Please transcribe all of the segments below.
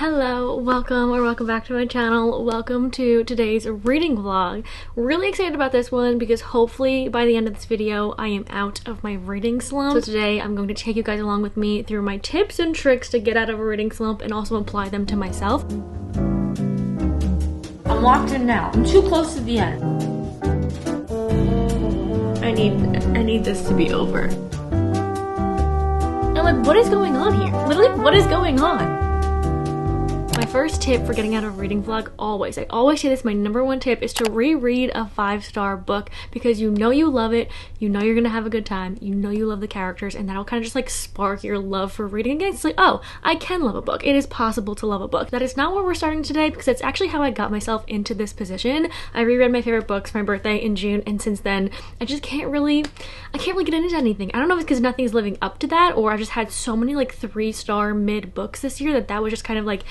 Hello, welcome back to my channel. Welcome to today's reading vlog. Really excited about this one because hopefully by the end of this video I am out of my reading slump. So today I'm going to take you guys along with me through my tips and tricks to get out of a reading slump and also apply them to myself. I'm locked in now. I'm too close to the end. I need this to be over. And like, what is going on here? Literally, what is going on? My first tip for getting out of a reading vlog, I always say this, my number one tip is to reread a 5-star book because you know you love it, you know you're gonna have a good time, you know you love the characters, and that'll kind of just like spark your love for reading again. It's like, oh, I can love a book. It is possible to love a book. That is not what we're starting today because that's actually how I got myself into this position. I reread my favorite books for my birthday in June, and since then I just can't really get into anything. I don't know if it's because nothing's living up to that, or I've just had so many like 3-star mid books this year that was just kind of like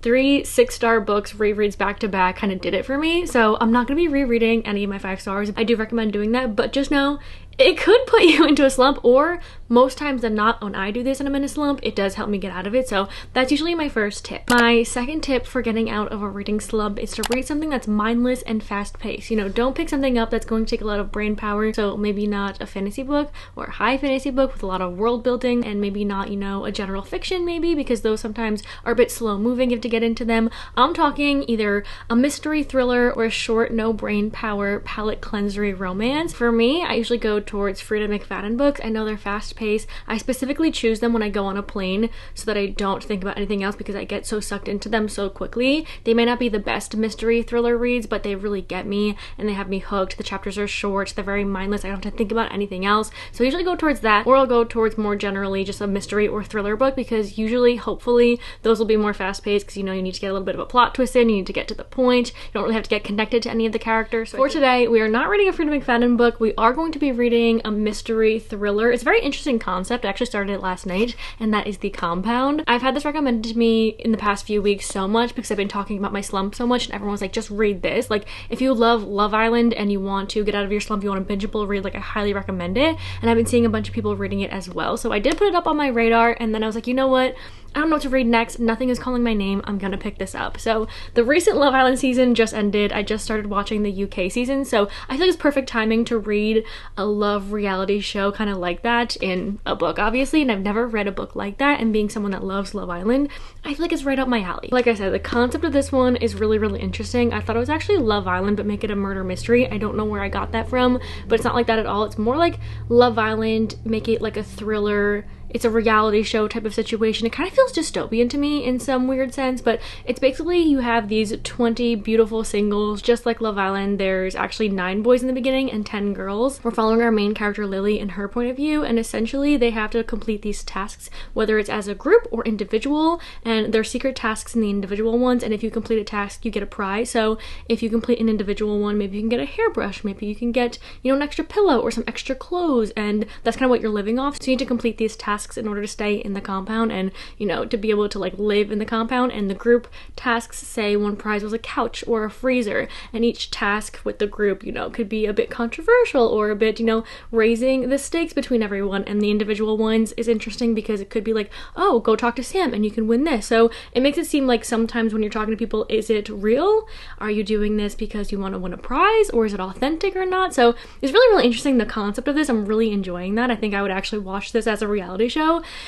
3 6-star books rereads back to back kind of did it for me. So I'm not gonna be rereading any of my 5 stars. I do recommend doing that, but just know it could put you into a slump, or most times than not when I do this and I'm in a slump, it does help me get out of it. So that's usually my first tip. My second tip for getting out of a reading slump is to read something that's mindless and fast-paced. You know, don't pick something up that's going to take a lot of brain power. So maybe not a fantasy book or a high fantasy book with a lot of world building, and maybe not, you know, a general fiction maybe, because those sometimes are a bit slow moving. You have to get into them. I'm talking either a mystery thriller or a short, no brain power, palate cleansery romance. For me, I usually go towards Frida McFadden books. I know they're fast-paced. I specifically choose them when I go on a plane so that I don't think about anything else because I get so sucked into them so quickly. They may not be the best mystery thriller reads, but they really get me and they have me hooked. The chapters are short, they're very mindless, I don't have to think about anything else. So I usually go towards that, or I'll go towards more generally just a mystery or thriller book, because usually, hopefully, those will be more fast-paced because you know you need to get a little bit of a plot twist in, you need to get to the point, you don't really have to get connected to any of the characters. So for today, we are not reading a Frida McFadden book, we are going to be reading a mystery thriller. It's a very interesting concept. I actually started it last night, and that is The Compound. I've had this recommended to me in the past few weeks so much because I've been talking about my slump so much, and everyone's like, just read this. Like, if you love Love Island and you want to get out of your slump, you want a bingeable read, like, I highly recommend it. And I've been seeing a bunch of people reading it as well. So I did put it up on my radar, and then I was like, you know what? I don't know what to read next. Nothing is calling my name. I'm gonna pick this up. So the recent Love Island season just ended. I just started watching the UK season, so I feel like it's perfect timing to read a love reality show kind of like that in a book, obviously, and I've never read a book like that, and being someone that loves Love Island, I feel like it's right up my alley. Like I said, the concept of this one is really, really interesting. I thought it was actually Love Island, but make it a murder mystery. I don't know where I got that from, but it's not like that at all. It's more like Love Island, make it like a thriller. It's a reality show type of situation. It kind of feels dystopian to me in some weird sense, but it's basically you have these 20 beautiful singles, just like Love Island. There's actually 9 boys in the beginning and 10 girls. We're following our main character Lily and her point of view, and essentially they have to complete these tasks, whether it's as a group or individual, and there's secret tasks in the individual ones, and if you complete a task, you get a prize. So if you complete an individual one, maybe you can get a hairbrush, maybe you can get, you know, an extra pillow or some extra clothes, and that's kind of what you're living off. So you need to complete these tasks in order to stay in the compound and, you know, to be able to like live in the compound. And the group tasks, say one prize was a couch or a freezer, and each task with the group, you know, could be a bit controversial or a bit, you know, raising the stakes between everyone. And the individual ones is interesting because it could be like, oh, go talk to Sam and you can win this. So it makes it seem like sometimes when you're talking to people, is it real? Are you doing this because you want to win a prize, or is it authentic or not? So it's really, really interesting, the concept of this. I'm really enjoying that. I think I would actually watch this as a reality show.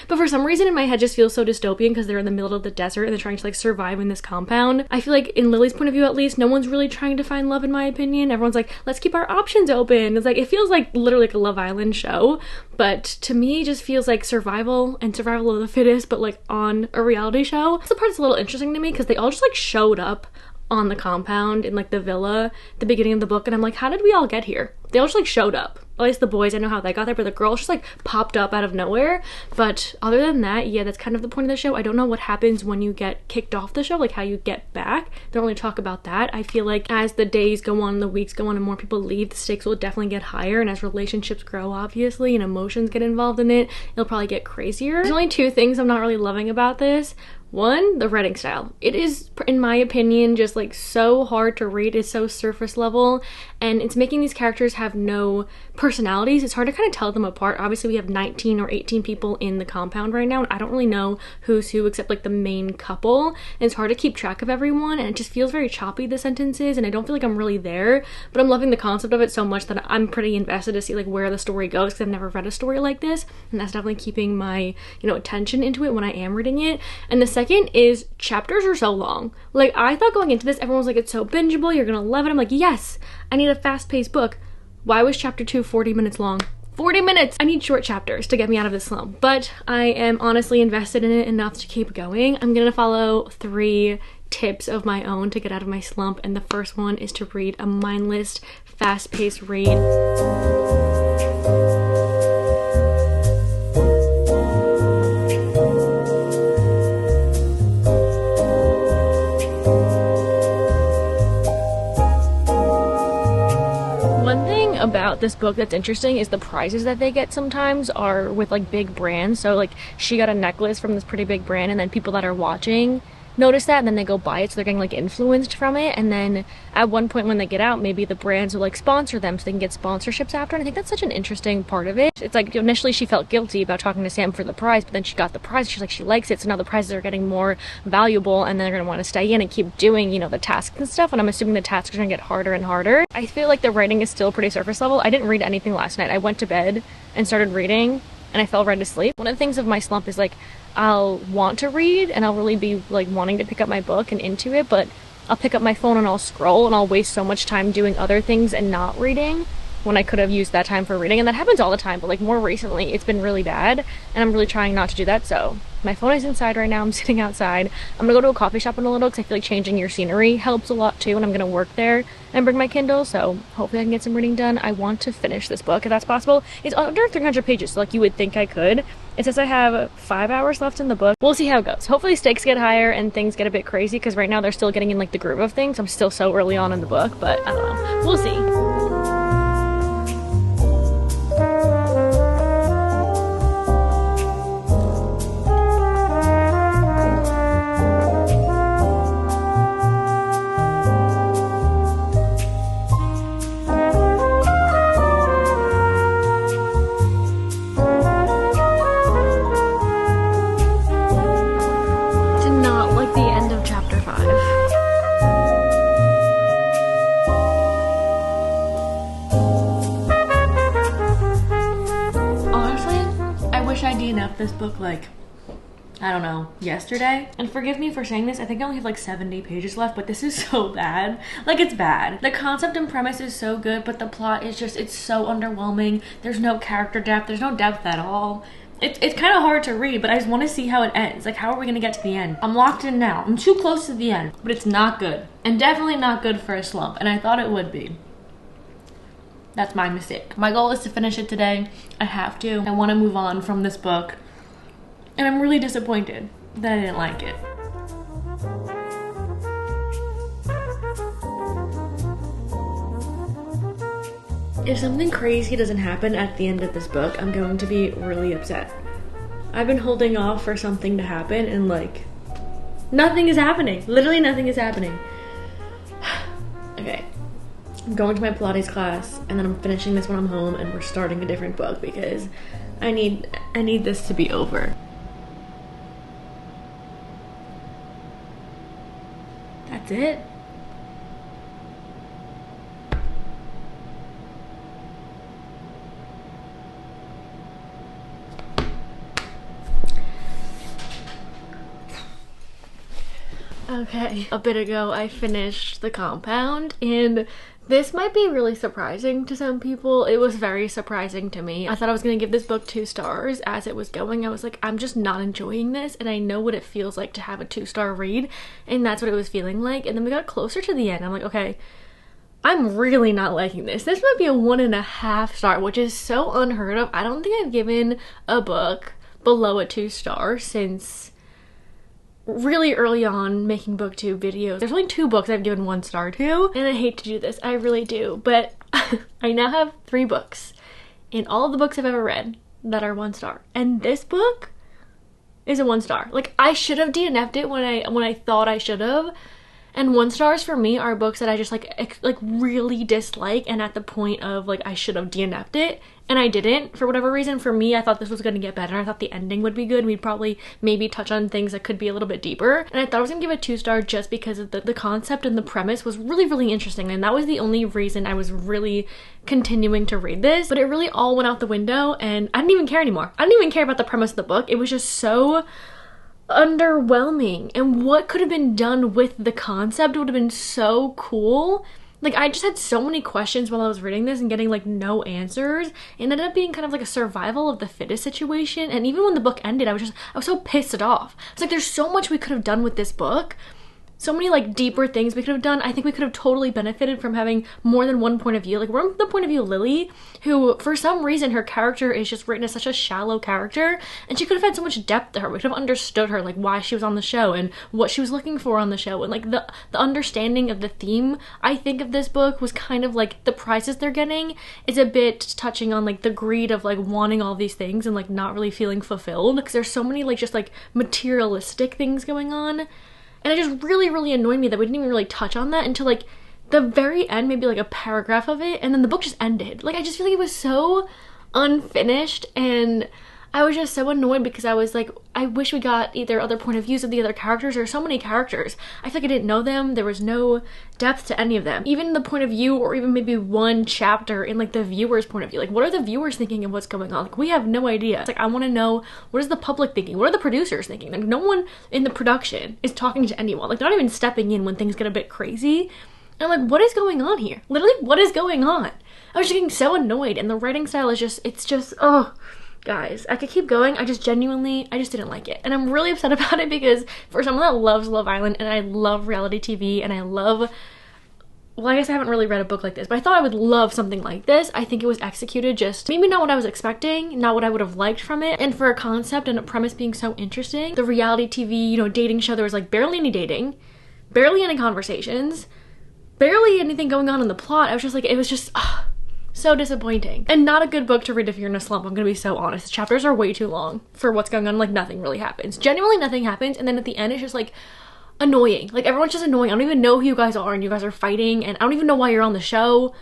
But for some reason in my head just feels so dystopian because they're in the middle of the desert and they're trying to like survive in this compound. I feel like in Lily's point of view, at least, no one's really trying to find love, in my opinion. Everyone's like, let's keep our options open. It's like, it feels like literally like a Love Island show, but to me it just feels like survival and survival of the fittest, but like on a reality show. That's the part that's a little interesting to me because they all just like showed up on the compound in like the villa at the beginning of the book, and I'm like, how did we all get here? They all just like showed up. At least the boys, I know how they got there, but the girls just like popped up out of nowhere. But other than that, yeah, that's kind of the point of the show. I don't know what happens when you get kicked off the show, like how you get back. They don't really talk about that. I feel like as the days go on, the weeks go on, and more people leave, the stakes will definitely get higher. And as relationships grow, obviously, and emotions get involved in it, it'll probably get crazier. There's only 2 things I'm not really loving about this. One, the writing style. It is, in my opinion, just like so hard to read. It's so surface level, and it's making these characters have no personalities. It's hard to kind of tell them apart. Obviously, we have 19 or 18 people in the compound right now, and I don't really know who's who except like the main couple, and it's hard to keep track of everyone, and it just feels very choppy, the sentences, and I don't feel like I'm really there, but I'm loving the concept of it so much that I'm pretty invested to see like where the story goes, because I've never read a story like this, and that's definitely keeping my, attention into it when I am reading it. And the second is chapters are so long. Like, I thought going into this, everyone was like, it's so bingeable, you're gonna love it. I'm like, yes, I need a fast-paced book. Why was chapter 2 40 minutes long? 40 minutes! I need short chapters to get me out of this slump, but I am honestly invested in it enough to keep going. I'm gonna follow 3 tips of my own to get out of my slump, and the first one is to read a mindless, fast-paced read. About this book that's interesting is the prizes that they get sometimes are with like big brands. So like she got a necklace from this pretty big brand, and then people that are watching notice that, and then they go buy it, so they're getting like influenced from it. And then at one point when they get out, maybe the brands will like sponsor them so they can get sponsorships after, and I think that's such an interesting part of it. It's like initially she felt guilty about talking to Sam for the prize, but then she got the prize, she's like, she likes it, so now the prizes are getting more valuable, and they're gonna want to stay in and keep doing the tasks and stuff, and I'm assuming the tasks are gonna get harder and harder. I feel like the writing is still pretty surface level. I didn't read anything last night. I went to bed and started reading, and I fell right asleep. One of the things of my slump is like, I'll want to read and I'll really be like wanting to pick up my book and into it, but I'll pick up my phone and I'll scroll and I'll waste so much time doing other things and not reading when I could have used that time for reading. And that happens all the time, but like more recently it's been really bad, and I'm really trying not to do that. So my phone is inside right now. I'm sitting outside. I'm gonna go to a coffee shop in a little because I feel like changing your scenery helps a lot too, and I'm gonna work there and bring my Kindle, so hopefully I can get some reading done. I want to finish this book if that's possible. It's under 300 pages, so like you would think I could. It says I have 5 hours left in the book. We'll see how it goes. Hopefully stakes get higher and things get a bit crazy, because right now they're still getting in like the groove of things. I'm still so early on in the book, but I don't know. We'll see. I DNF'd this book like, I don't know, yesterday. And forgive me for saying this, I think I only have like 70 pages left, but this is so bad. Like, it's bad. The concept and premise is so good, but the plot is just, it's so underwhelming. There's no character depth. There's no depth at all. It's kind of hard to read, but I just want to see how it ends. Like, how are we going to get to the end? I'm locked in now. I'm too close to the end, but it's not good. And definitely not good for a slump, and I thought it would be. That's my mistake. My goal is to finish it today. I have to. I want to move on from this book. And I'm really disappointed that I didn't like it. If something crazy doesn't happen at the end of this book, I'm going to be really upset. I've been holding off for something to happen, and like, nothing is happening. Literally nothing is happening. Okay. I'm going to my Pilates class, and then I'm finishing this when I'm home, and we're starting a different book because I need this to be over. That's it. Okay, a bit ago I finished The Compound, and this might be really surprising to some people. It was very surprising to me. I thought I was gonna give this book 2 stars as it was going. I was like, I'm just not enjoying this, and I know what it feels like to have a 2-star read, and that's what it was feeling like. And then we got closer to the end. I'm like, okay, I'm really not liking this. This might be a 1.5 star, which is so unheard of. I don't think I've given a book below a 2-star since really early on making booktube videos. There's only 2 books I've given 1 star to, and I hate to do this, I really do, but I now have 3 books in all of the books I've ever read that are 1 star, and this book is a 1 star. Like, I should have DNF'd it when I thought I should have. And 1 stars for me are books that I just like really dislike, and at the point of like I should have DNF'd it, and I didn't for whatever reason. For me, I thought this was going to get better. I thought the ending would be good. We'd probably maybe touch on things that could be a little bit deeper. And I thought I was going to give it 2 star just because of the concept and the premise was really, really interesting. And that was the only reason I was really continuing to read this. But it really all went out the window, and I didn't even care anymore. I didn't even care about the premise of the book. It was just so underwhelming, and what could have been done with the concept would have been so cool. Like, I just had so many questions while I was reading this and getting like no answers. It ended up being kind of like a survival of the fittest situation, and even when the book ended, I was so pissed off. It's like there's so much we could have done with this book. So many like deeper things we could have done. I think we could have totally benefited from having more than one point of view. Like, we're from the point of view of Lily, who for some reason her character is just written as such a shallow character, and she could have had so much depth to her. We could have understood her, like why she was on the show and what she was looking for on the show, and like the understanding of the theme, I think, of this book was kind of like the prizes they're getting is a bit touching on like the greed of like wanting all these things and like not really feeling fulfilled, because there's so many like just like materialistic things going on. And it just really, really annoyed me that we didn't even really touch on that until like the very end, maybe like a paragraph of it, and then the book just ended. Like, I just feel like it was so unfinished, and I was just so annoyed because I was like, I wish we got either other point of views of the other characters. There's so many characters. I feel like I didn't know them. There was no depth to any of them. Even the point of view, or even maybe one chapter in like the viewer's point of view. Like, what are the viewers thinking and what's going on? Like, we have no idea. It's like, I want to know, what is the public thinking? What are the producers thinking? Like, no one in the production is talking to anyone. Like, not even stepping in when things get a bit crazy. And I'm like, what is going on here? Literally, what is going on? I was just getting so annoyed, and the writing style is just, it's just, oh. Guys, I could keep going. I just didn't like it. And I'm really upset about it because for someone that loves Love Island, and I love reality TV, and I love, well, I guess I haven't really read a book like this, but I thought I would love something like this. I think it was executed just maybe not what I was expecting, not what I would have liked from it. And for a concept and a premise being so interesting, the reality TV, you know, dating show, there was like barely any dating, barely any conversations, barely anything going on in the plot. I was just like, it was just, so disappointing. And not a good book to read if you're in a slump. I'm gonna be so honest. The chapters are way too long for what's going on. Like, nothing really happens. Genuinely nothing happens, and then at the end it's just like annoying. Like, everyone's just annoying. I don't even know who you guys are, and you guys are fighting, and I don't even know why you're on the show.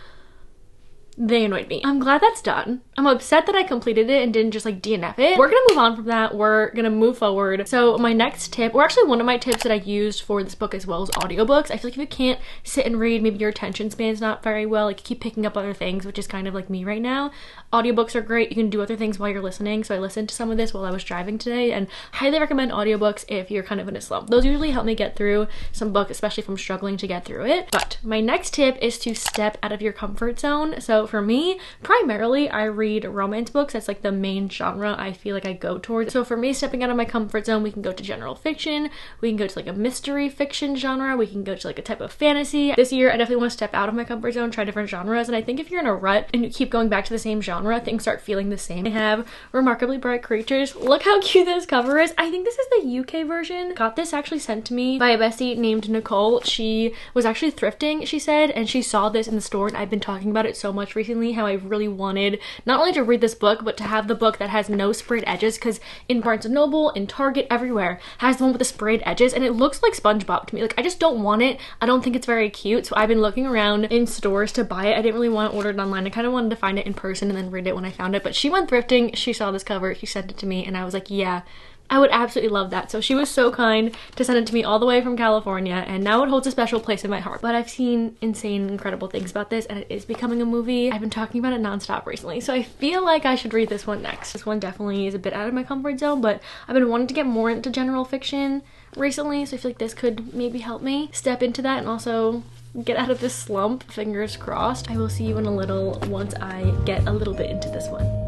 They annoyed me. I'm glad that's done. I'm upset that I completed it and didn't just like DNF it. We're gonna move on from that. We're gonna move forward. So my next tip, or actually one of my tips that I used for this book as well, is audiobooks. I feel like if you can't sit and read, maybe your attention span's not very well, like you keep picking up other things, which is kind of like me right now. Audiobooks are great. You can do other things while you're listening. So I listened to some of this while I was driving today, and highly recommend audiobooks if you're kind of in a slump. Those usually help me get through some books, especially if I'm struggling to get through it. But my next tip is to step out of your comfort zone. So for me, primarily I read romance books. That's like the main genre I feel like I go towards. So for me, stepping out of my comfort zone, we can go to general fiction, we can go to like a mystery fiction genre, we can go to like a type of fantasy. This year I definitely want to step out of my comfort zone, try different genres, and I think if you're in a rut and you keep going back to the same genre, things start feeling the same. I have Remarkably Bright Creatures. Look how cute this cover is. I think this is the UK version. Got this actually sent to me by a bestie named Nicole. She was actually thrifting, she said, and she saw this in the store, and I've been talking about it so much recently, how I really wanted not only to read this book, but to have the book that has no sprayed edges, because in Barnes & Noble, in Target, everywhere has the one with the sprayed edges, and it looks like SpongeBob to me. Like, I just don't want it. I don't think it's very cute, so I've been looking around in stores to buy it. I didn't really want to order it online. I kind of wanted to find it in person and then read it when I found it, but she went thrifting, she saw this cover, she sent it to me, and I was like, yeah, I would absolutely love that. So she was so kind to send it to me all the way from California, and now it holds a special place in my heart. But I've seen insane, incredible things about this, and it is becoming a movie. I've been talking about it nonstop recently, so I feel like I should read this one next. This one definitely is a bit out of my comfort zone, but I've been wanting to get more into general fiction recently, so I feel like this could maybe help me step into that and also get out of this slump. Fingers crossed. I will see you in a little once I get a little bit into this one.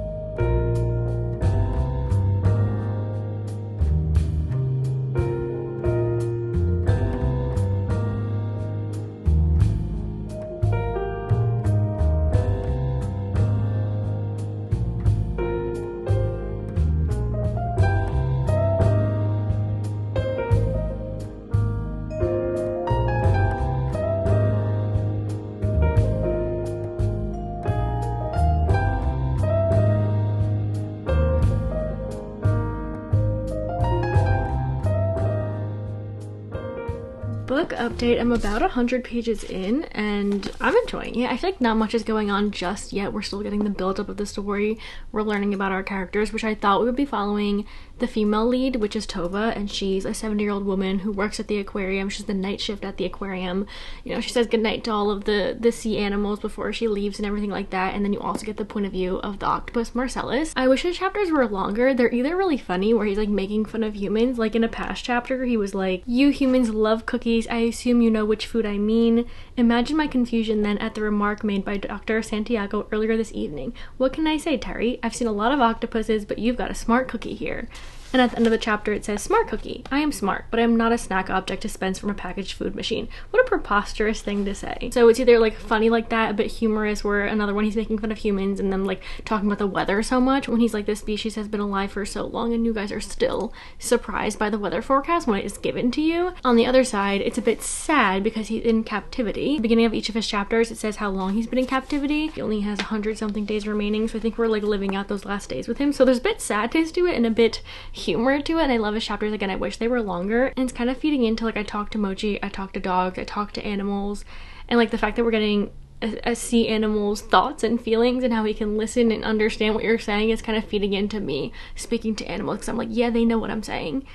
book update. I'm about 100 pages in and I'm enjoying it. I feel like not much is going on just yet. We're still getting the build up of the story. We're learning about our characters, which I thought we would be following the female lead, which is Tova, and she's a 70-year-old woman who works at the aquarium. She's the night shift at the aquarium. You know, she says goodnight to all of the sea animals before she leaves and everything like that. And then you also get the point of view of the octopus Marcellus. I wish his chapters were longer. They're either really funny where he's like making fun of humans, like in a past chapter he was like, "You humans love cookies. I assume you know which food I mean. Imagine my confusion then at the remark made by Dr. Santiago earlier this evening. What can I say, Terry? I've seen a lot of octopuses, but you've got a smart cookie here." And at the end of the chapter it says, "Smart cookie. I am smart, but I am not a snack object dispensed from a packaged food machine." What a preposterous thing to say. So it's either like funny like that, a bit humorous, where another one he's making fun of humans and then like talking about the weather so much when he's like, "This species has been alive for so long and you guys are still surprised by the weather forecast when it is given to you." On the other side, it's a bit sad because he's in captivity. Beginning of each of his chapters it says how long he's been in captivity. He only has 100 something days remaining, so I think we're like living out those last days with him. So there's a bit sadness to it and a bit humor to it, and I love his chapters. Again, I wish they were longer, and it's kind of feeding into like I talk to Mochi, I talk to dogs, I talk to animals, and like the fact that we're getting a sea animal's thoughts and feelings and how he can listen and understand what you're saying is kind of feeding into me speaking to animals, because I'm like, yeah, they know what I'm saying.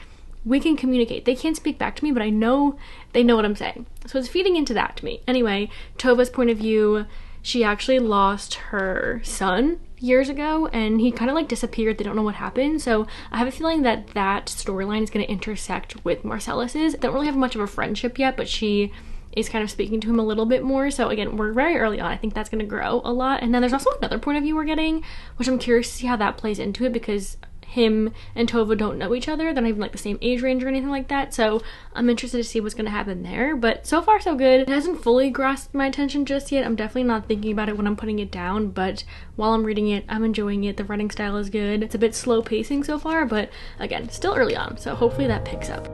We can communicate. They can't speak back to me, but I know they know what I'm saying. So it's feeding into that to me. Anyway, Tova's point of view, she actually lost her son years ago and he kind of like disappeared. They don't know what happened. So I have a feeling that that storyline is going to intersect with Marcellus's. They don't really have much of a friendship yet, but she is kind of speaking to him a little bit more. So again, we're very early on. I think that's going to grow a lot. And then there's also another point of view we're getting, which I'm curious to see how that plays into it, because him and Tova don't know each other. They're not even like the same age range or anything like that. So I'm interested to see what's going to happen there. But so far so good. It hasn't fully grasped my attention just yet. I'm definitely not thinking about it when I'm putting it down, but while I'm reading it, I'm enjoying it. The writing style is good. It's a bit slow pacing so far, but again, still early on. So hopefully that picks up.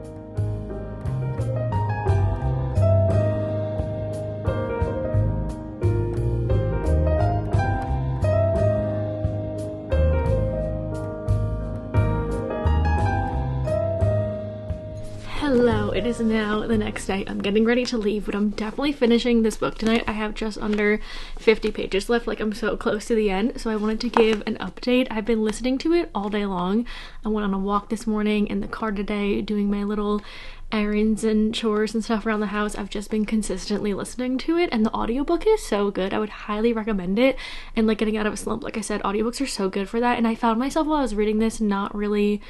Hello, it is now the next day. I'm getting ready to leave, but I'm definitely finishing this book tonight. I have just under 50 pages left. Like, I'm so close to the end, so I wanted to give an update. I've been listening to it all day long. I went on a walk this morning in the car today doing my little errands and chores and stuff around the house. I've just been consistently listening to it, and the audiobook is so good. I would highly recommend it. And like getting out of a slump, like I said, audiobooks are so good for that. And I found myself while I was reading this not really,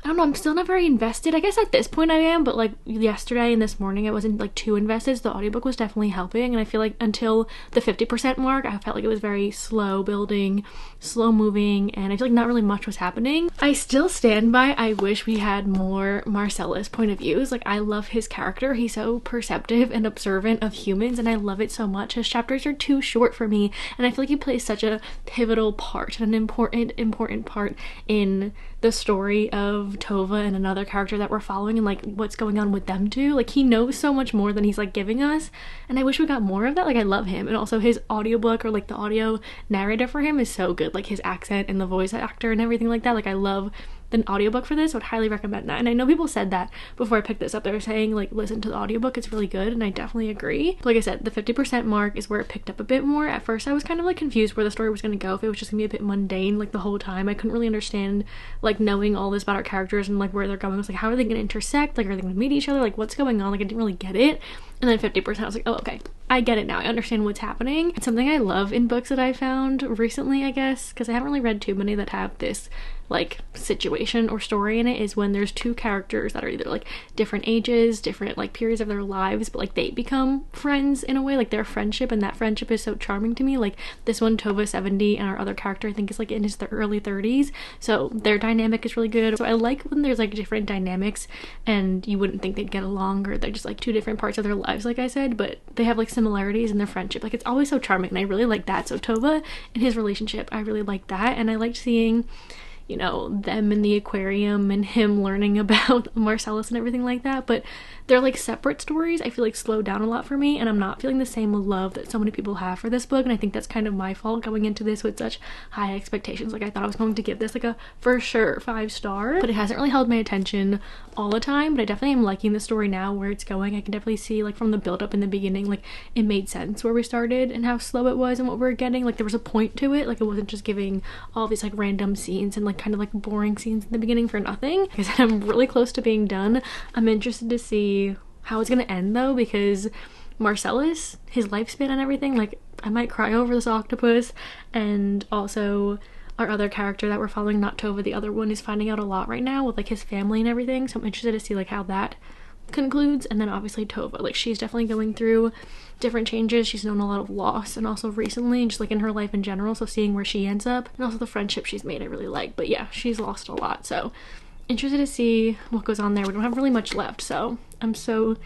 I don't know, I'm still not very invested. I guess at this point I am, but like yesterday and this morning I wasn't like too invested, so the audiobook was definitely helping. And I feel like until the 50% mark, I felt like it was very slow building, slow moving, and I feel like not really much was happening. I still stand by, I wish we had more Marcellus point of views. Like, I love his character. He's so perceptive and observant of humans, and I love it so much. His chapters are too short for me, and I feel like he plays such a pivotal part, an important part in the story of Tova and another character that we're following, and like what's going on with them too. Like, he knows so much more than he's like giving us, and I wish we got more of that. Like, I love him, and also his audiobook, or like the audio narrator for him, is so good. Like, his accent and the voice actor and everything like that. Like, I love an audiobook for this. I would highly recommend that. And I know people said that before I picked this up. They were saying like, listen to the audiobook, it's really good, and I definitely agree. But like I said, the 50% mark is where it picked up a bit more. At first I was kind of like confused where the story was going to go, if it was just gonna be a bit mundane like the whole time. I couldn't really understand like knowing all this about our characters and like where they're going. I was like, how are they going to intersect? Like, are they going to meet each other? Like, what's going on? Like, I didn't really get it. And then 50% I was like, oh, okay, I get it now. I understand what's happening. It's something I love in books that I found recently, I guess, because I haven't really read too many that have this like situation or story in it, is when there's two characters that are either like different ages, different like periods of their lives, but like they become friends in a way, like their friendship, and that friendship is so charming to me. Like this one, Tova 70, and our other character I think is like in his early 30s, so their dynamic is really good. So I like when there's like different dynamics and you wouldn't think they'd get along, or they're just like two different parts of their lives, like I said, but they have like similarities in their friendship. Like, it's always so charming, and I really like that. So Tova and his relationship, I really like that, and I liked seeing, you know, them in the aquarium and him learning about Marcellus and everything like that, but they're like separate stories. I feel like slowed down a lot for me, and I'm not feeling the same love that so many people have for this book, and I think that's kind of my fault going into this with such high expectations. Like I thought I was going to give this like a for sure 5-star, but it hasn't really held my attention all the time. But I definitely am liking the story now, where it's going. I can definitely see like from the build up in the beginning, like it made sense where we started and how slow it was and what we were getting. Like there was a point to it, like it wasn't just giving all these like random scenes and like kind of like boring scenes in the beginning for nothing. Like I said, I'm really close to being done. I'm interested to see how it's gonna end though, because Marcellus, his lifespan and everything, like I might cry over this octopus. And also our other character that we're following, not Tova, the other one, is finding out a lot right now with like his family and everything, so I'm interested to see like how that concludes. And then obviously Tova, like she's definitely going through different changes. She's known a lot of loss, and also recently, and just like in her life in general, so seeing where she ends up, and also the friendship she's made I really like. But yeah, she's lost a lot, so interested to see what goes on there. We don't have really much left, so I'm so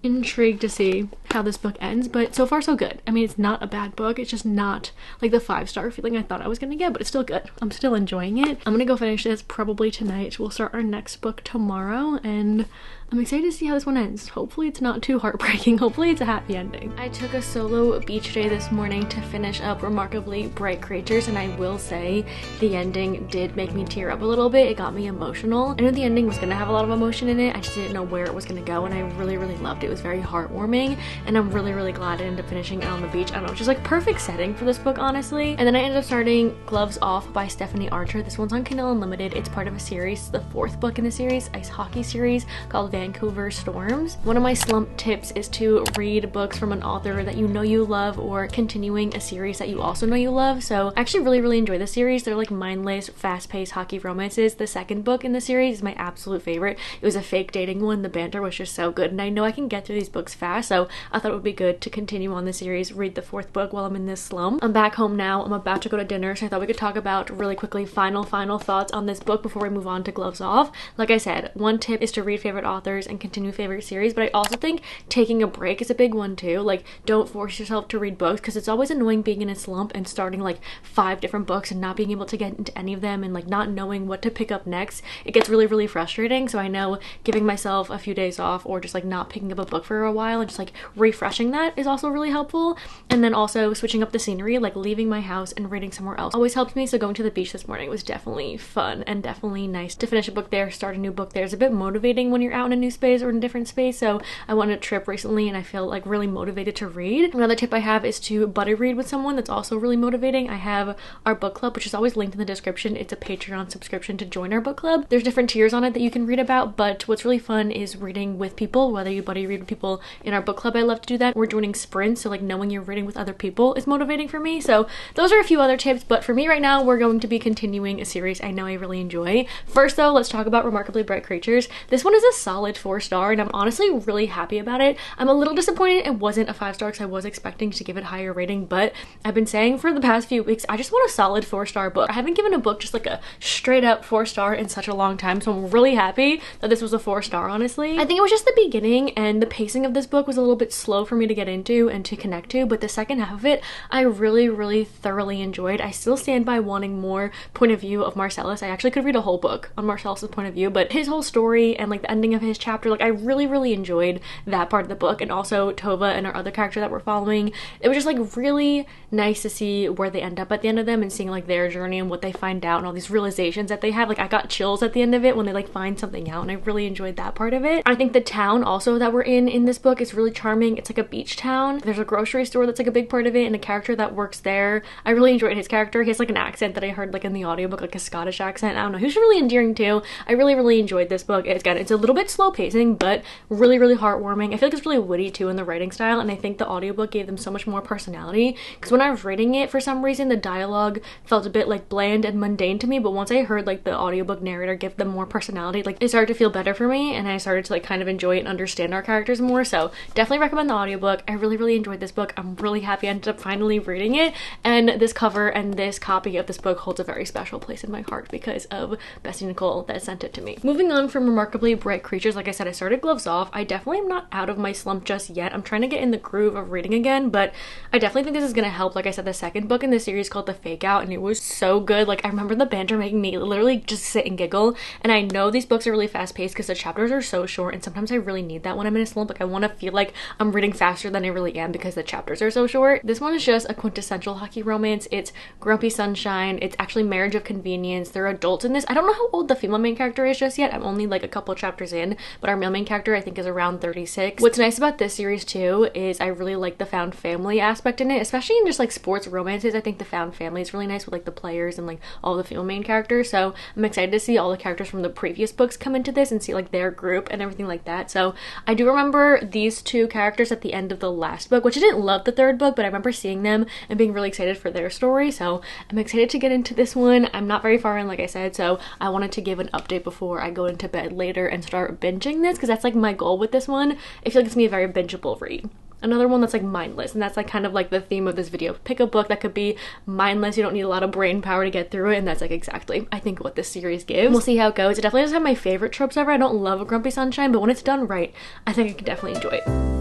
intrigued to see how this book ends. But so far so good. I mean, it's not a bad book, it's just not like the 5-star feeling I thought I was gonna get, but it's still good. I'm still enjoying it. I'm gonna go finish this probably tonight. We'll start our next book tomorrow, and I'm excited to see how this one ends. Hopefully it's not too heartbreaking. Hopefully it's a happy ending. I took a solo beach day this morning to finish up Remarkably Bright Creatures, and I will say the ending did make me tear up a little bit. It got me emotional. I knew the ending was gonna have a lot of emotion in it. I just didn't know where it was gonna go, and I really, really loved it. It was very heartwarming, and I'm really, really glad I ended up finishing it on the beach. I don't know, just like perfect setting for this book, honestly. And then I ended up starting Gloves Off by Stephanie Archer. This one's on Kindle Unlimited. It's part of a series, the 4th book in the series, ice hockey series called Vancouver Storms. One of my slump tips is to read books from an author that you know you love, or continuing a series that you also know you love. So I actually really, really enjoy the series. They're like mindless, fast-paced hockey romances. The 2nd book in the series is my absolute favorite. It was a fake dating one. The banter was just so good, and I know I can get through these books fast, so I thought it would be good to continue on the series, read the 4th book while I'm in this slump. I'm back home now. I'm about to go to dinner, so I thought we could talk about really quickly final thoughts on this book before we move on to Gloves Off. Like I said, one tip is to read favorite authors and continue favorite series, but I also think taking a break is a big one too. Like, don't force yourself to read books, because it's always annoying being in a slump and starting like 5 different books and not being able to get into any of them, and like not knowing what to pick up next. It gets really, really frustrating. So I know giving myself a few days off, or just like not picking up a book for a while and just like refreshing that, is also really helpful. And then also switching up the scenery, like leaving my house and reading somewhere else, always helps me. So going to the beach this morning was definitely fun, and definitely nice to finish a book there, start a new book there. It's a bit motivating when you're out in a new space or in a different space. So I went on a trip recently and I feel like really motivated to read. Another tip I have is to buddy read with someone. That's also really motivating. I have our book club, which is always linked in the description. It's a Patreon subscription to join our book club. There's different tiers on it that you can read about, but what's really fun is reading with people, whether you buddy read with people in our book club. I love to do that. We're joining sprints, so like knowing you're reading with other people is motivating for me. So those are a few other tips, but for me right now, we're going to be continuing a series I know I really enjoy. First though, let's talk about Remarkably Bright Creatures. This one is a solid 4-star, and I'm honestly really happy about it. I'm a little disappointed it wasn't a 5-star, because I was expecting to give it higher rating, but I've been saying for the past few weeks, I just want a solid 4-star book. I haven't given a book just like a straight up 4-star in such a long time, so I'm really happy that this was a 4-star, honestly. I think it was just the beginning, and the pacing of this book was a little bit slow for me to get into and to connect to, but the second half of it, I really, really thoroughly enjoyed. I still stand by wanting more point of view of Marcellus. I actually could read a whole book on Marcellus's point of view, but his whole story and like the ending of his chapter, like I really, really enjoyed that part of the book. And also Tova and our other character that we're following, it was just like really nice to see where they end up at the end of them, and seeing like their journey and what they find out and all these realizations that they have. Like I got chills at the end of it when they like find something out, and I really enjoyed that part of it. I think the town also that we're in this book is really charming. It's like a beach town. There's a grocery store that's like a big part of it, and a character that works there. I really enjoyed his character. He has like an accent that I heard like in the audiobook, like a Scottish accent. I don't know, he was really endearing too. I really, really enjoyed this book. Again, it's a little bit slow pacing, but really, really heartwarming. I feel like it's really witty too in the writing style, and I think the audiobook gave them so much more personality, because when I was reading it, for some reason the dialogue felt a bit like bland and mundane to me, but once I heard like the audiobook narrator give them more personality, like it started to feel better for me, and I started to like kind of enjoy it and understand our characters more. So definitely recommend the audiobook. I really, really enjoyed this book. I'm really happy I ended up finally reading it, and this cover and this copy of this book holds a very special place in my heart because of Bessie Nicole that sent it to me. Moving on from Remarkably Bright Creatures, chapters. Like I said, I started Gloves Off. I definitely am not out of my slump just yet. I'm trying to get in the groove of reading again, but I definitely think this is gonna help. Like I said, the second book in the series called The Fake Out, and it was so good. Like, I remember the banter making me literally just sit and giggle, and I know these books are really fast-paced because the chapters are so short, and sometimes I really need that when I'm in a slump. Like, I want to feel like I'm reading faster than I really am because the chapters are so short. This one is just a quintessential hockey romance. It's Grumpy Sunshine. It's actually Marriage of Convenience. They're adults in this. I don't know how old the female main character is just yet. I'm only like a couple chapters in, but our male main character I think is around 36. What's nice about this series too is I really like the found family aspect in it, especially in just like sports romances. I think the found family is really nice with like the players and like all the female main characters. So I'm excited to see all the characters from the previous books come into this and see like their group and everything like that. So I do remember these two characters at the end of the last book, which I didn't love the third book, but I remember seeing them and being really excited for their story. So I'm excited to get into this one. I'm not very far in, like I said, so I wanted to give an update before I go into bed later and start binging this, because that's like my goal with this one. I feel like it's gonna be a very bingeable read. Another one that's like mindless, and that's like kind of like the theme of this video. Pick a book that could be mindless, you don't need a lot of brain power to get through it, and that's like exactly I think what this series gives. We'll see how it goes. It definitely doesn't have my favorite tropes ever. I don't love a Grumpy Sunshine, but when it's done right, I think I can definitely enjoy it.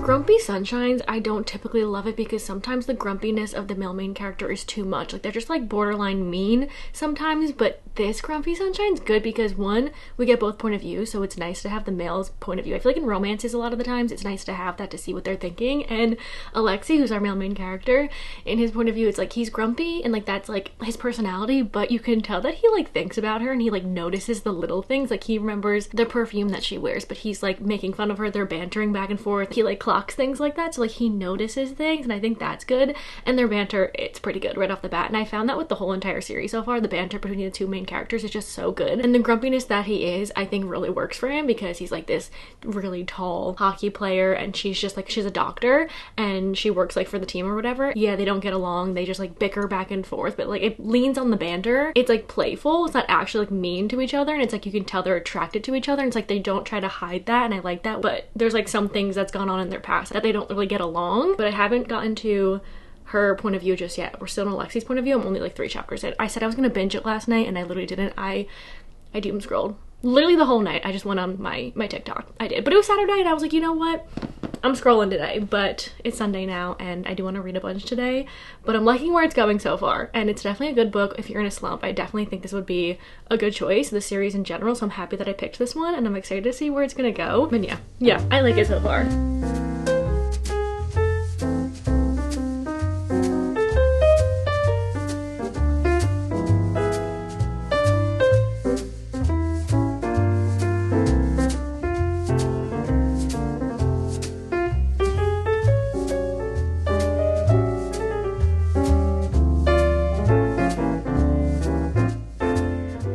Grumpy Sunshines, I don't typically love it because sometimes the grumpiness of the male main character is too much. Like, they're just like borderline mean sometimes, but this Grumpy Sunshine's good because one, we get both point of view, so it's nice to have the male's point of view. I feel like in romances a lot of the times it's nice to have that to see what they're thinking, and Alexei, who's our male main character, in his point of view, it's like he's grumpy and like that's like his personality, but you can tell that he like thinks about her and he like notices the little things. Like, he remembers the perfume that she wears, but he's like making fun of her, they're bantering back and forth, he like clocks things like that, so like he notices things, and I think that's good. And their banter, it's pretty good right off the bat, and I found that with the whole entire series so far. The banter between the two main characters is just so good, and the grumpiness that he is I think really works for him because he's like this really tall hockey player and she's just like, she's a doctor and she works like for the team or whatever. Yeah, they don't get along, they just like bicker back and forth, but like it leans on the banter. It's like playful, it's not actually like mean to each other, and it's like you can tell they're attracted to each other, and it's like they don't try to hide that, and I like that. But there's like some things that's gone on in their past that they don't really get along. But I haven't gotten to her point of view just yet. We're still in Alexi's point of view. I'm only like 3 chapters in. I said I was gonna binge it last night and I literally didn't. I doom scrolled literally the whole night. I just went on my TikTok. I did, but it was Saturday and I was like, you know what, I'm scrolling today. But it's Sunday now and I do want to read a bunch today, but I'm liking where it's going so far, and it's definitely a good book if you're in a slump. I definitely think this would be a good choice, the series in general, so I'm happy that I picked this one and I'm excited to see where it's gonna go. And yeah, I like it so far.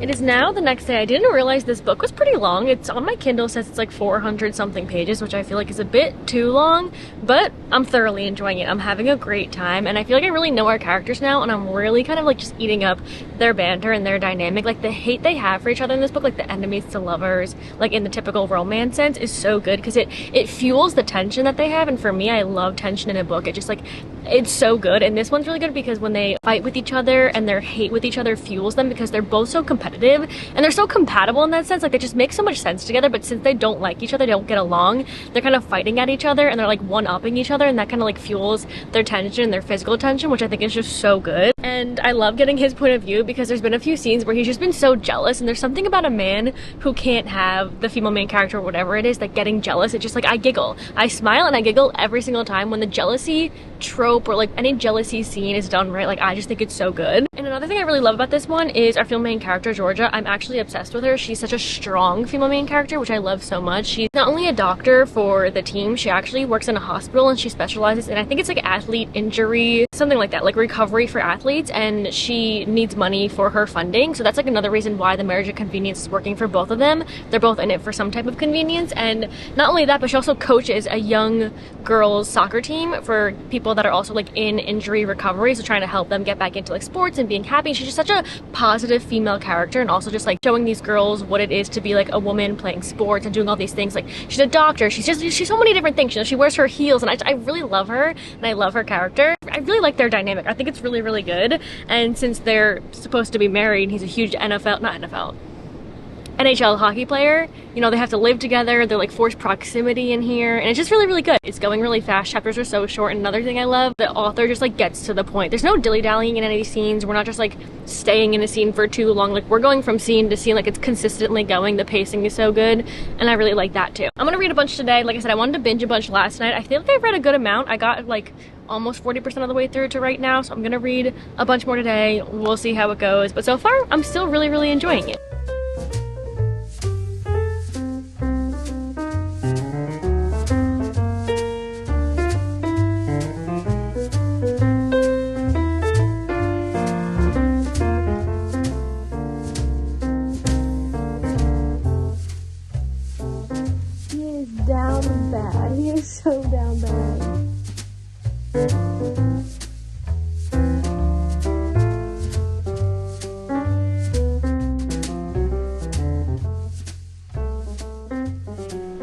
It is now the next day. I didn't realize this book was pretty long. It's on my Kindle, says it's like 400 something pages, which I feel like is a bit too long, but I'm thoroughly enjoying it. I'm having a great time, and I feel like I really know our characters now, and I'm really kind of like just eating up their banter and their dynamic. Like, the hate they have for each other in this book, like the enemies to lovers, like in the typical romance sense, is so good because it fuels the tension that they have. And for me, I love tension in a book. It just like, it's so good. And this one's really good because when they fight with each other and their hate with each other fuels them because they're both so competitive and they're so compatible in that sense. Like, they just make so much sense together, but since they don't like each other, they don't get along, they're kind of fighting at each other and they're like one-upping each other, and that kind of like fuels their tension and their physical tension, which I think is just so good. And I love getting his point of view because there's been a few scenes where he's just been so jealous, and there's something about a man who can't have the female main character or whatever it is, like getting jealous. It's just like, I giggle, I smile and I giggle every single time when the jealousy trope or like any jealousy scene is done right. Like, I just think it's so good. And another thing I really love about this one is our female main character, Georgia. I'm actually obsessed with her. She's such a strong female main character, which I love so much. She's not only a doctor for the team, she actually works in a hospital and she specializes in, I think it's like athlete injury, something like that, like recovery for athletes, and she needs money for her funding. So that's like another reason why the Marriage of Convenience is working for both of them. They're both in it for some type of convenience. And not only that, but she also coaches a young girls soccer team for people that are also like in injury recovery, so trying to help them get back into like sports and being happy. She's just such a positive female character, and also just like showing these girls what it is to be like a woman playing sports and doing all these things. Like she's a doctor, she's so many different things. You know, she wears her heels, and I really love her, and I love her character. I really like their dynamic. I think it's really, really good. And since they're supposed to be married, he's a huge NHL hockey player, you know, they have to live together. They're like forced proximity in here, and it's just really, really good. It's going really fast. Chapters are so short. And another thing I love, the author just like gets to the point. There's no dilly-dallying in any of these scenes. We're not just like staying in a scene for too long. Like we're going from scene to scene, like it's consistently going. The pacing is so good, and I really like that too. I'm gonna read a bunch today. Like I said, I wanted to binge a bunch last night. I feel like I've read a good amount. I got like almost 40% of the way through to right now, so I'm gonna read a bunch more today. We'll see how it goes, but so far I'm still really, really enjoying it. Down bad. He is so down bad.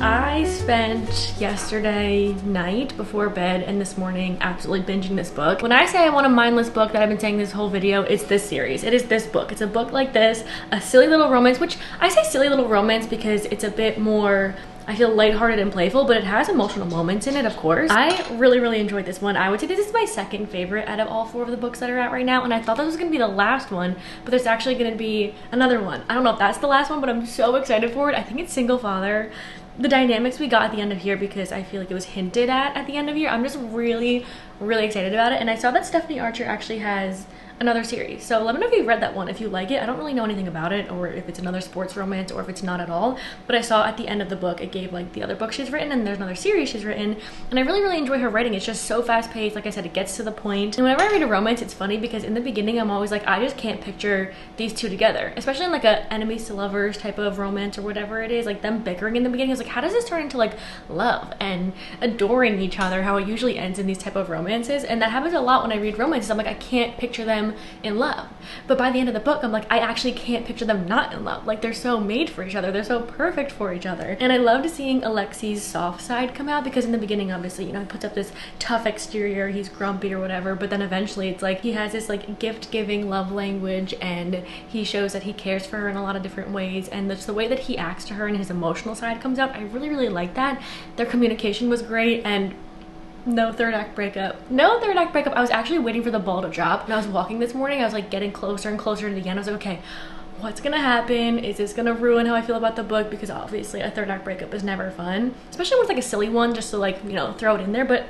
I spent yesterday night before bed and this morning absolutely binging this book. When I say I want a mindless book that I've been saying this whole video, it's this series. It is this book. It's a book like this, a silly little romance, which I say silly little romance because it's a bit more, I feel, lighthearted and playful, but it has emotional moments in it, of course. I really, really enjoyed this one. I would say this is my second favorite out of all 4 of the books that are out right now, and I thought this was gonna be the last one, but there's actually gonna be another one. I don't know if that's the last one, but I'm so excited for it. I think it's Single Father. The dynamics we got at the end of here, because I feel like it was hinted at the end of here, I'm just really, really excited about it. And I saw that Stephanie Archer actually has another series, so let me know if you've read that one, if you like it. I don't really know anything about it, or if it's another sports romance, or if it's not at all, but I saw at the end of the book it gave like the other book she's written, and there's another series she's written, and I really, really enjoy her writing. It's just so fast paced. Like I said, it gets to the point. And whenever I read a romance, it's funny because in the beginning I'm always like, I just can't picture these two together, especially in like a enemies to lovers type of romance or whatever it is, like them bickering in the beginning. I was like, how does this turn into like love and adoring each other, how it usually ends in these type of romances? And that happens a lot when I read romances. I'm like, I can't picture them in love. But by the end of the book, I'm like, I actually can't picture them not in love. Like, they're so made for each other. They're so perfect for each other. And I loved seeing Alexi's soft side come out, because in the beginning, obviously, you know, he puts up this tough exterior, he's grumpy or whatever, but then eventually it's like he has this like gift-giving love language, and he shows that he cares for her in a lot of different ways, and the way that he acts to her and his emotional side comes out. I really, really like that. Their communication was great, and no third act breakup. No third act breakup. I was actually waiting for the ball to drop. When I was walking this morning, I was like getting closer and closer to the end. I was like, okay, what's gonna happen? Is this gonna ruin how I feel about the book? Because obviously a third act breakup is never fun, especially when it's like a silly one, just to like, you know, throw it in there, but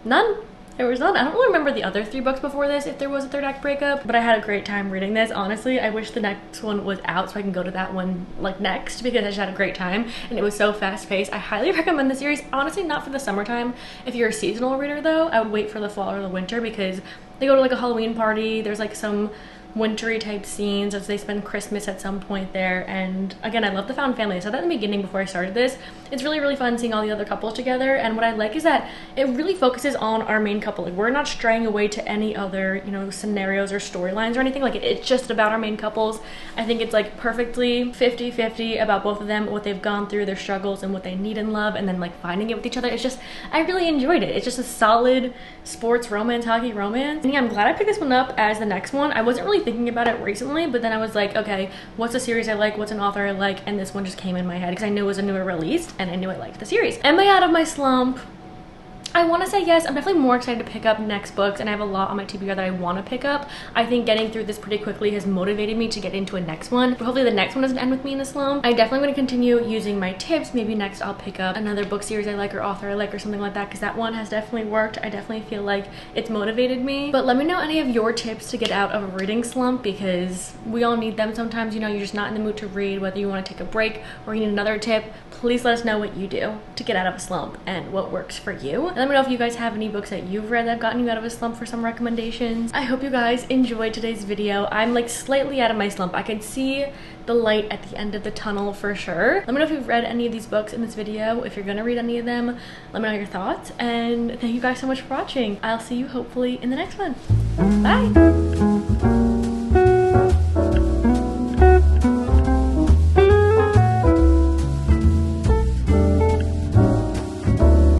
none. There was none. I don't really remember the other 3 books before this, if there was a third act breakup, but I had a great time reading this. Honestly, I wish the next one was out so I can go to that one like next, because I just had a great time and it was so fast paced. I highly recommend the series. Honestly, not for the summertime. If you're a seasonal reader though, I would wait for the fall or the winter, because they go to like a Halloween party. There's like some wintry type scenes as they spend Christmas at some point there. And again, I love the found family. I said that in the beginning before I started this. It's really, really fun seeing all the other couples together, and what I like is that it really focuses on our main couple. Like, we're not straying away to any other, you know, scenarios or storylines or anything. Like, it's just about our main couples. I think it's like perfectly 50-50 about both of them, what they've gone through, their struggles, and what they need in love, and then like finding it with each other. It's just, I really enjoyed it. It's just a solid sports romance, hockey romance. And yeah, I'm glad I picked this one up as the next one. I wasn't really thinking about it recently, but then I was like, okay, what's a series I like, what's an author I like, and this one just came in my head because I knew it was a newer release and I knew I liked the series. Am I out of my slump? I want to say yes. I'm definitely more excited to pick up next books, and I have a lot on my TBR that I want to pick up. I think getting through this pretty quickly has motivated me to get into a next one, but hopefully the next one doesn't end with me in a slump. I definitely want to continue using my tips. Maybe next I'll pick up another book series I like or author I like or something like that, because that one has definitely worked. I definitely feel like it's motivated me. But let me know any of your tips to get out of a reading slump, because we all need them sometimes. You know, you're just not in the mood to read, whether you want to take a break or you need another tip. Please let us know what you do to get out of a slump and what works for you. And let me know if you guys have any books that you've read that have gotten you out of a slump for some recommendations. I hope you guys enjoyed today's video. I'm like slightly out of my slump. I could see the light at the end of the tunnel for sure. Let me know if you've read any of these books in this video. If you're gonna read any of them, let me know your thoughts. And thank you guys so much for watching. I'll see you hopefully in the next one. Bye!